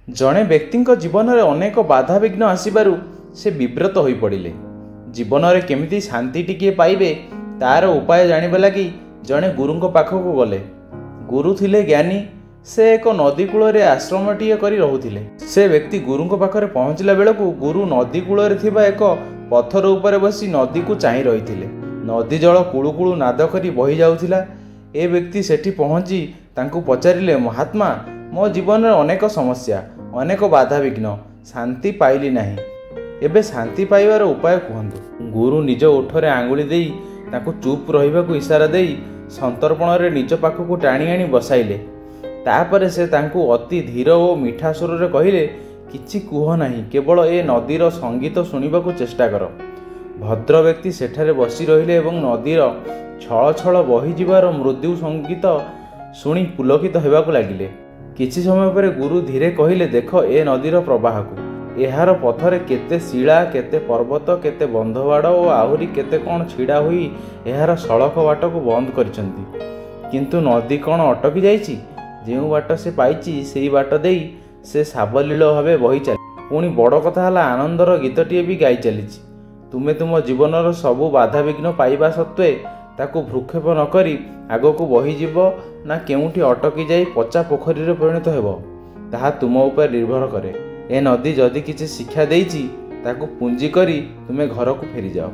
जड़े व्यक्ति जीवन में अनेक बाधाविघ्न आसबार से विव्रत हो पड़े। जीवन में केमिति शांति टिके पाइबे तार उपाय जानिबा लगी जड़े गुरु पाखक गले। गुरु थिले ज्ञानी। से एक नदी कूल आश्रमटीए करी रहुथिले। से व्यक्ति गुरु पाखरे पहुँचला बेलू गुरु नदी कूल एक पत्थर उपर बसी नदी को चाहि रही। नदी जल कुळु कुळु नाद करी बही जाउथिला। ए व्यक्ति सेठी पहुँची तांकु पचारिले, महात्मा मो जीवन में अनेक समस्या अनेक बाधाविघ्न शांति पाइली नाही, एबे शांति पाइबार उपाय कहतु। गुरु निज ओठरे आंगुली देई तांकु चुप रहिबाकु इशारा देई संतर्पण रे निज पाखकु टाणी आनी बसाइले। तापरे से तांकु अति धीर और मीठा स्वर रे कहिले, किछि कुह नाही, केवल ए नदीर संगीत सुनिबाकु चेष्टा कर। भद्र व्यक्ति सेठारे बसी रहिले एवं नदीर छळ छळ बही जिबार मृदु संगीत शुणी पुलकित हेबाकु लागिले। किछि समय पर गुरु धीरे कहिले, देख ए नदीर प्रवाह को, एहार पथरे केते शिला, केते पर्वत, केते बंधवाड़ और आहुरी केते कौन छिड़ा हुई एहार सड़क बाट को बंद करिसंती। किंतु नदी कौन अटकी जाइछि? जेउ बाट से पाइछि सेई बाट देई से साबलील भावे बही चली। पुणी बड़ कथा हला आनंदर गीतटीए भी गाई चलीछि। तुमे तुम जीवनर सबु बाधाविघ्न पाइबा सत्वे ताकू भ्रूक्षेप न करी आगको बहीजीव ना केउठी अटकी जाई पचा पोखरी रे परिणत हेब, ताहा तुम उपर निर्भर करे। ए नदी जदि किछि शिक्षा देइछि ताकू पुंजी करी तुमे घर को फेरी जाओ।